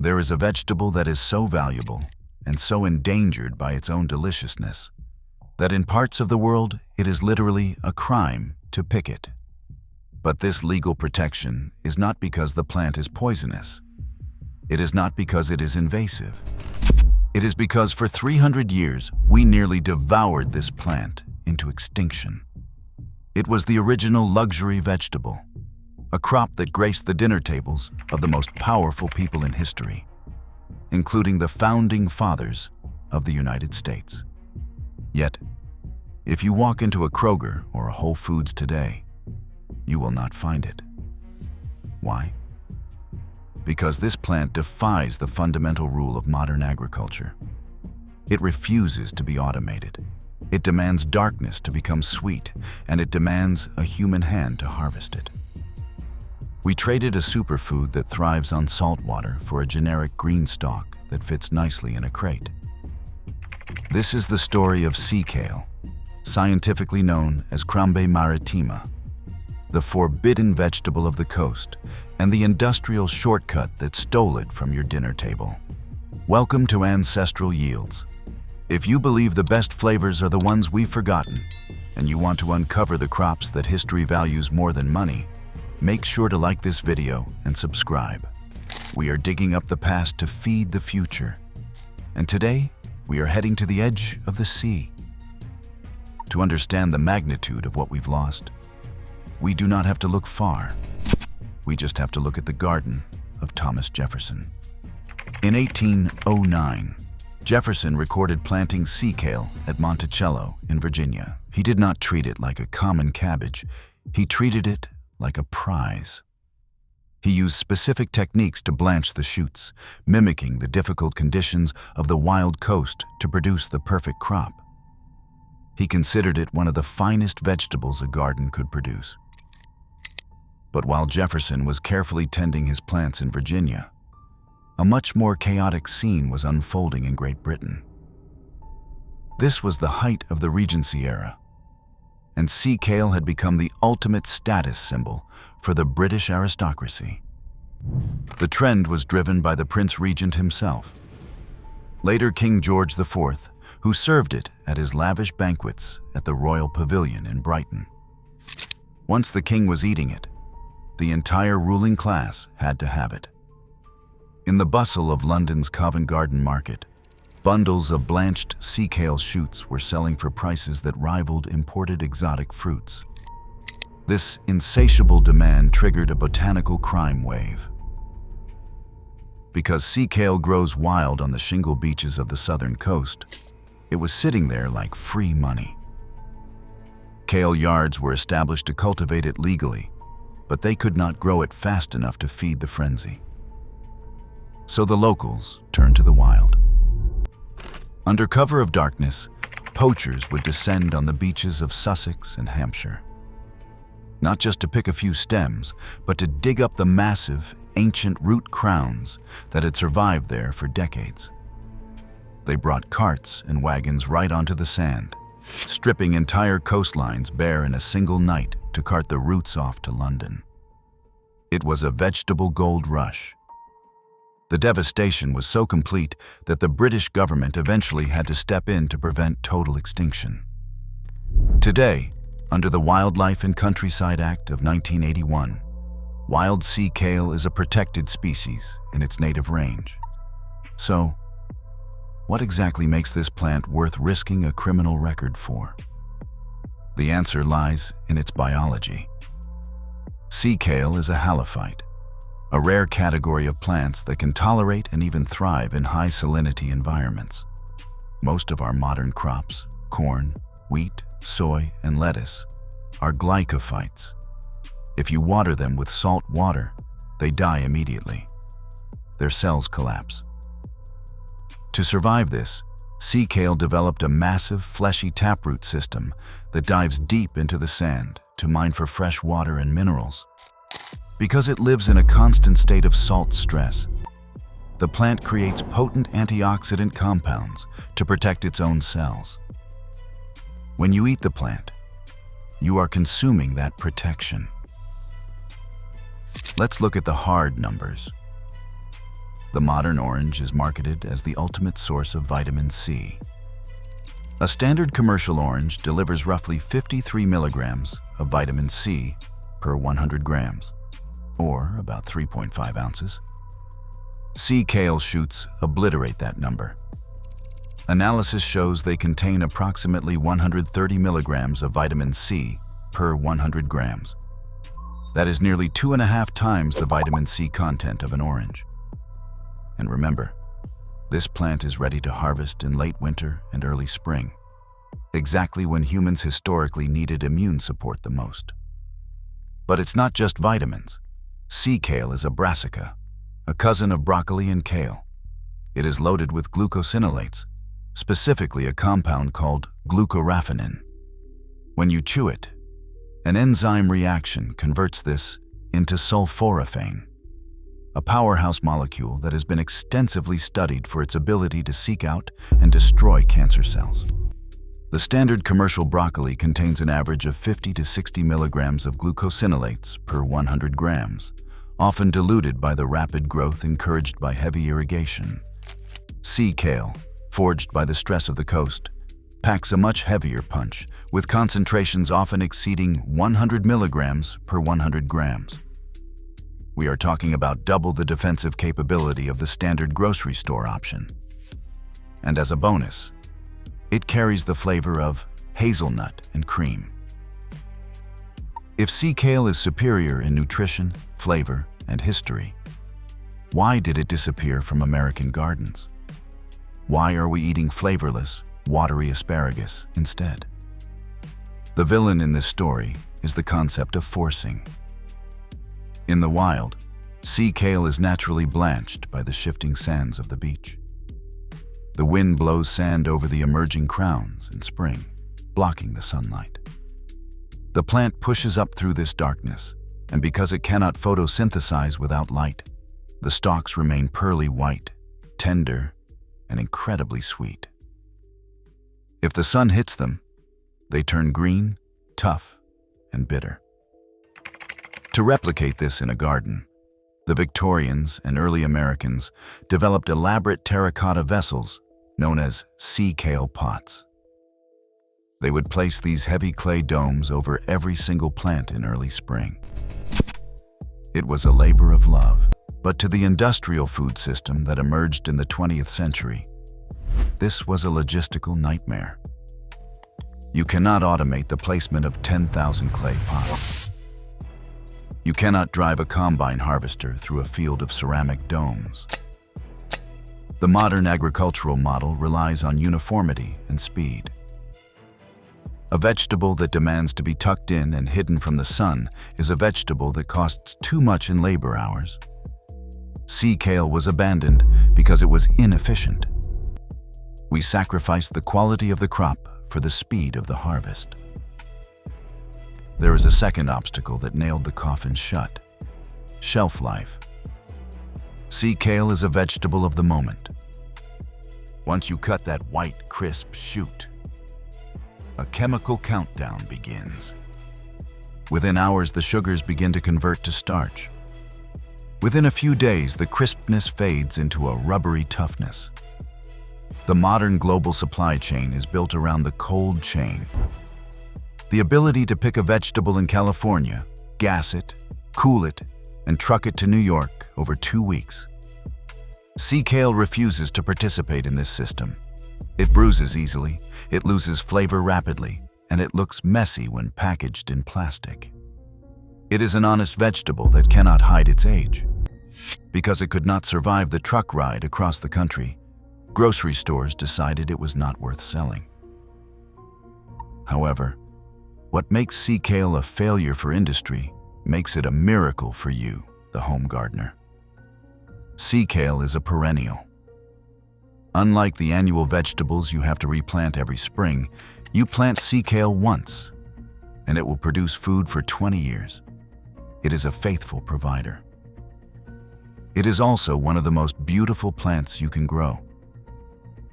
There is a vegetable that is so valuable and so endangered by its own deliciousness that in parts of the world it is literally a crime to pick it. But this legal protection is not because the plant is poisonous. It is not because it is invasive. It is because for 300 years we nearly devoured this plant into extinction. It was the original luxury vegetable, a crop that graced the dinner tables of the most powerful people in history, including the founding fathers of the United States. Yet, if you walk into a Kroger or a Whole Foods today, you will not find it. Why? Because this plant defies the fundamental rule of modern agriculture. It refuses to be automated. It demands darkness to become sweet, and it demands a human hand to harvest it. We traded a superfood that thrives on salt water for a generic green stalk that fits nicely in a crate. This is the story of sea kale, scientifically known as Crambe maritima, the forbidden vegetable of the coast, and the industrial shortcut that stole it from your dinner table. Welcome to Ancestral Yields. If you believe the best flavors are the ones we've forgotten, and you want to uncover the crops that history values more than money, make sure to like this video and subscribe. We are digging up the past to feed the future. And today, we are heading to the edge of the sea. To understand the magnitude of what we've lost, we do not have to look far. We just have to look at the garden of Thomas Jefferson. In 1809, Jefferson recorded planting sea kale at Monticello in Virginia. He did not treat it like a common cabbage. He treated it like a prize. He used specific techniques to blanch the shoots, mimicking the difficult conditions of the wild coast to produce the perfect crop. He considered it one of the finest vegetables a garden could produce. But while Jefferson was carefully tending his plants in Virginia, a much more chaotic scene was unfolding in Great Britain. This was the height of the Regency era, and sea kale had become the ultimate status symbol for the British aristocracy. The trend was driven by the Prince Regent himself, later King George IV, who served it at his lavish banquets at the Royal Pavilion in Brighton. Once the king was eating it, the entire ruling class had to have it. In the bustle of London's Covent Garden Market, bundles of blanched sea kale shoots were selling for prices that rivaled imported exotic fruits. This insatiable demand triggered a botanical crime wave. Because sea kale grows wild on the shingle beaches of the southern coast, it was sitting there like free money. Kale yards were established to cultivate it legally, but they could not grow it fast enough to feed the frenzy. So the locals turned to the wild. Under cover of darkness, poachers would descend on the beaches of Sussex and Hampshire, not just to pick a few stems, but to dig up the massive, ancient root crowns that had survived there for decades. They brought carts and wagons right onto the sand, stripping entire coastlines bare in a single night to cart the roots off to London. It was a vegetable gold rush. The devastation was so complete that the British government eventually had to step in to prevent total extinction. Today, under the Wildlife and Countryside Act of 1981, wild sea kale is a protected species in its native range. So, what exactly makes this plant worth risking a criminal record for? The answer lies in its biology. Sea kale is a halophyte, a rare category of plants that can tolerate and even thrive in high salinity environments. Most of our modern crops, corn, wheat, soy, and lettuce, are glycophytes. If you water them with salt water, they die immediately. Their cells collapse. To survive this, sea kale developed a massive, fleshy taproot system that dives deep into the sand to mine for fresh water and minerals. Because it lives in a constant state of salt stress, the plant creates potent antioxidant compounds to protect its own cells. When you eat the plant, you are consuming that protection. Let's look at the hard numbers. The modern orange is marketed as the ultimate source of vitamin C. A standard commercial orange delivers roughly 53 milligrams of vitamin C per 100 grams, or about 3.5 ounces. Sea Kale shoots obliterate that number. Analysis shows they contain approximately 130 milligrams of vitamin C per 100 grams. That is nearly 2.5 times the vitamin C content of an orange. And remember, this plant is ready to harvest in late winter and early spring, exactly when humans historically needed immune support the most. But it's not just vitamins. Sea kale is a brassica, a cousin of broccoli and kale. It is loaded with glucosinolates, specifically a compound called glucoraphanin. When you chew it, an enzyme reaction converts this into sulforaphane, a powerhouse molecule that has been extensively studied for its ability to seek out and destroy cancer cells. The standard commercial broccoli contains an average of 50 to 60 milligrams of glucosinolates per 100 grams, often diluted by the rapid growth encouraged by heavy irrigation. Sea kale, forged by the stress of the coast, packs a much heavier punch, with concentrations often exceeding 100 milligrams per 100 grams. We are talking about double the defensive capability of the standard grocery store option. And as a bonus, it carries the flavor of hazelnut and cream. If sea kale is superior in nutrition, flavor, and history, why did it disappear from American gardens? Why are we eating flavorless, watery asparagus instead? The villain in this story is the concept of forcing. In the wild, sea kale is naturally blanched by the shifting sands of the beach. The wind blows sand over the emerging crowns in spring, blocking the sunlight. The plant pushes up through this darkness, and because it cannot photosynthesize without light, the stalks remain pearly white, tender, and incredibly sweet. If the sun hits them, they turn green, tough, and bitter. To replicate this in a garden, the Victorians and early Americans developed elaborate terracotta vessels known as sea kale pots. They would place these heavy clay domes over every single plant in early spring. It was a labor of love, but to the industrial food system that emerged in the 20th century, this was a logistical nightmare. You cannot automate the placement of 10,000 clay pots. You cannot drive a combine harvester through a field of ceramic domes. The modern agricultural model relies on uniformity and speed. A vegetable that demands to be tucked in and hidden from the sun is a vegetable that costs too much in labor hours. Sea kale was abandoned because it was inefficient. We sacrificed the quality of the crop for the speed of the harvest. There is a second obstacle that nailed the coffin shut: shelf life. Sea kale is a vegetable of the moment. Once you cut that white, crisp shoot, a chemical countdown begins. Within hours, the sugars begin to convert to starch. Within a few days, the crispness fades into a rubbery toughness. The modern global supply chain is built around the cold chain. The ability to pick a vegetable in California, gas it, cool it, and truck it to New York over 2 weeks. Sea kale refuses to participate in this system. It bruises easily, it loses flavor rapidly, and it looks messy when packaged in plastic. It is an honest vegetable that cannot hide its age. Because it could not survive the truck ride across the country, grocery stores decided it was not worth selling. However, what makes sea kale a failure for industry makes it a miracle for you, the home gardener. Sea kale is a perennial. Unlike the annual vegetables you have to replant every spring, you plant sea kale once, and it will produce food for 20 years. It is a faithful provider. It is also one of the most beautiful plants you can grow.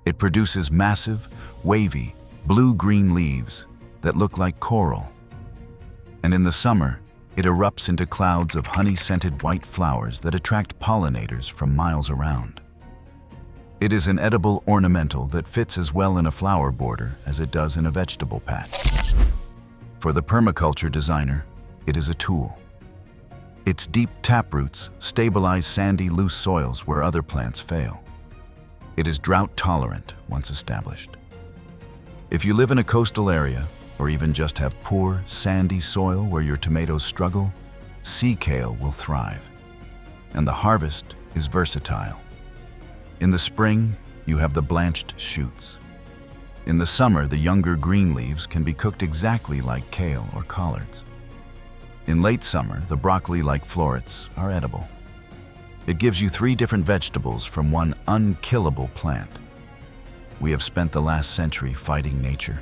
It produces massive, wavy, blue-green leaves that look like coral. And in the summer, It erupts into clouds of honey-scented white flowers that attract pollinators from miles around. It is an edible ornamental that fits as well in a flower border as it does in a vegetable patch. For the permaculture designer, it is a tool. Its deep taproots stabilize sandy, loose soils where other plants fail. It is drought-tolerant once established. If you live in a coastal area, or even just have poor, sandy soil where your tomatoes struggle, Sea Kale will thrive. And the harvest is versatile. In the spring, you have the blanched shoots. In the summer, the younger green leaves can be cooked exactly like kale or collards. In late summer, the broccoli-like florets are edible. It gives you 3 different vegetables from one unkillable plant. We have spent the last century fighting nature,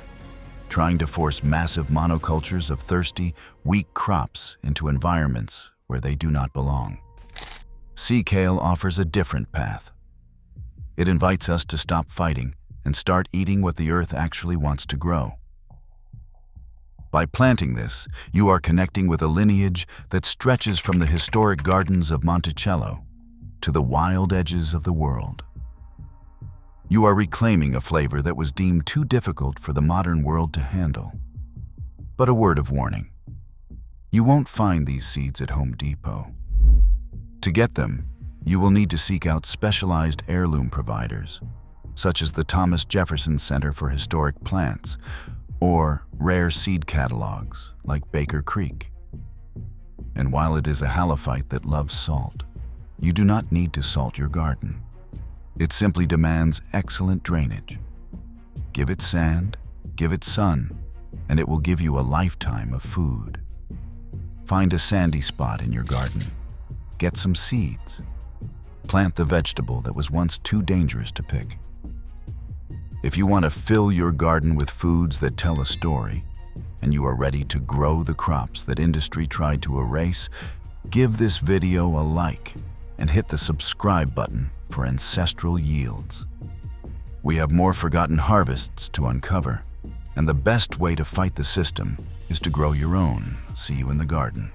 trying to force massive monocultures of thirsty, weak crops into environments where they do not belong. Sea Kale offers a different path. It invites us to stop fighting and start eating what the earth actually wants to grow. By planting this, you are connecting with a lineage that stretches from the historic gardens of Monticello to the wild edges of the world. You are reclaiming a flavor that was deemed too difficult for the modern world to handle. But a word of warning: you won't find these seeds at Home Depot. To get them, you will need to seek out specialized heirloom providers, such as the Thomas Jefferson Center for Historic Plants, or rare seed catalogs like Baker Creek. And while it is a halophyte that loves salt, you do not need to salt your garden. It simply demands excellent drainage. Give it sand, give it sun, and it will give you a lifetime of food. Find a sandy spot in your garden. Get some seeds. Plant the vegetable that was once too dangerous to pick. If you want to fill your garden with foods that tell a story, and you are ready to grow the crops that industry tried to erase, give this video a like and hit the subscribe button for ancestral yields. We have more forgotten harvests to uncover, and the best way to fight the system is to grow your own. See you in the garden.